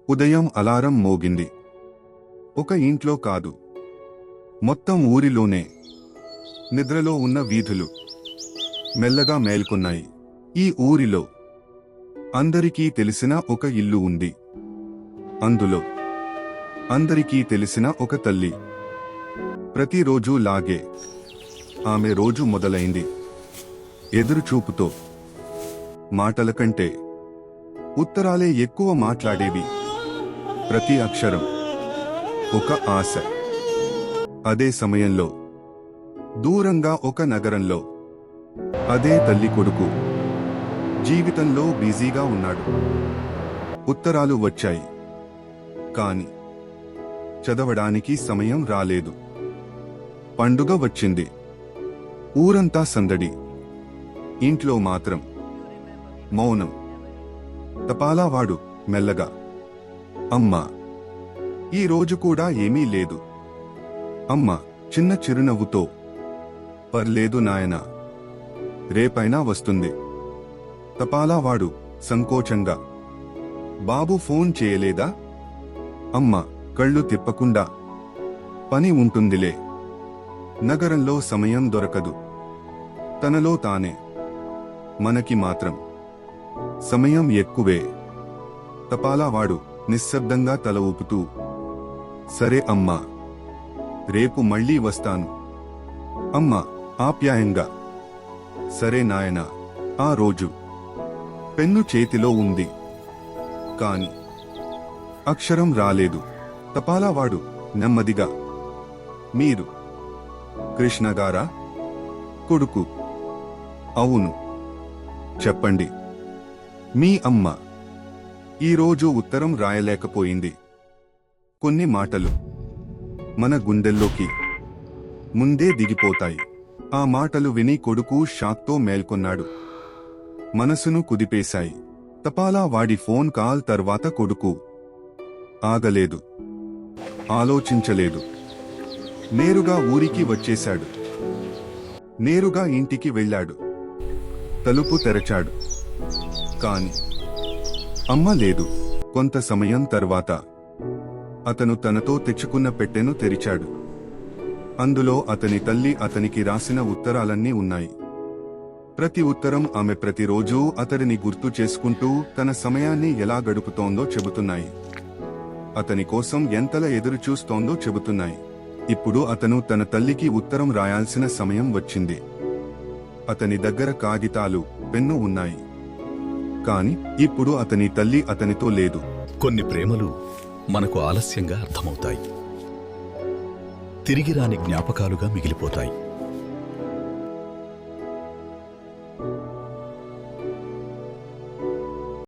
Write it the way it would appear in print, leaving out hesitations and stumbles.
ఉదయం అలారం మోగింది. ఒక ఇంట్లో కాదు, మొత్తం ఊరిలోనే. నిద్రలో ఉన్న వీధులు మెల్లగా మేల్కొన్నాయి. ఈ ఊరిలో అందరికీ తెలిసిన ఒక ఇల్లు ఉంది. అందులో అందరికీ తెలిసిన ఒక తల్లి. ప్రతిరోజూ లాగే ఆమె రోజు మొదలైంది ఎదురుచూపుతో. మాటల కంటే ఉత్తరాలే ఎక్కువ మాట్లాడేవి. ప్రతి అక్షరం ఒక ఆశ. అదే సమయంలో దూరంగా ఒక నగరంలో అదే తల్లి కొడుకు జీవితంలో బిజీగా ఉన్నాడు. ఉత్తరాలు వచ్చాయి, కాని చదవడానికి సమయం రాలేదు. పండుగ వచ్చింది, ఊరంతా సందడి. ఇంట్లో మాత్రం మౌనం. తపాలావాడు మెల్లగా, అమ్మా, ఈ రోజు కూడా ఏమీ లేదు. అమ్మ చిన్న చిరునవ్వుతో, పర్లేదు నాయనా, రేపైనా వస్తుంది. తపాలావాడు సంకోచంగా, బాబు ఫోన్ చేయలేదా? అమ్మ కళ్ళు తిప్పకుండా, పని ఉంటుందిలే, నగరంలో సమయం దొరకదు. తనలో తానే, మనకి మాత్రం సమయం ఎక్కువే. తపాలావాడు నిశ్శబ్దంగా తల ఊపుతూ, సరే అమ్మా, రేపు మళ్ళీ వస్తాను. అమ్మ ఆప్యాయంగా, సరే నాయనా. ఆ రోజు పెన్ను చేతిలో ఉంది, కాని అక్షరం రాలేదు. తపాలావాడు నెమ్మదిగా, మీరు కృష్ణగారా? కొడుకు, అవును, చెప్పండి. మీ అమ్మ ఈరోజు ఉత్తరం రాయలేకపోయింది. కొన్ని మాటలు మన గుండెల్లోకి ముందే దిగిపోతాయి. ఆ మాటలు విని కొడుకు షాక్తో మేల్కొన్నాడు. మనసును కుదిపేశాయి. తపాలావాడి ఫోన్ కాల్ తర్వాత కొడుకు ఆగలేదు, ఆలోచించలేదు. నేరుగా ఊరికి వచ్చేశాడు. నేరుగా ఇంటికి వెళ్ళాడు. తలుపు తెరచాడు, కాని అమ్మ లేదు. కొంత సమయం తర్వాత అతను తనతో తెచ్చుకున్న పెట్టెను తెరిచాడు. అందులో అతని తల్లి అతనికి రాసిన ఉత్తరాలన్నీ ఉన్నాయి. ప్రతి ఉత్తరం ఆమె ప్రతిరోజూ అతడిని గుర్తు చేసుకుంటూ తన సమయాన్ని ఎలా గడుపుతోందో చెబుతున్నాయి. అతని కోసం ఎంతలా ఎదురుచూస్తోందో చెబుతున్నాయి. ఇప్పుడు అతను తన తల్లికి ఉత్తరం రాయాల్సిన సమయం వచ్చింది. అతని దగ్గర కాగితాలు, పెన్ను ఉన్నాయి. కాని ఇప్పుడు అతని తల్లి అతనితో లేదు. కొన్ని ప్రేమలు మనకు ఆలస్యంగా అర్థమవుతాయి, తిరిగి రాని జ్ఞాపకాలుగా మిగిలిపోతాయి.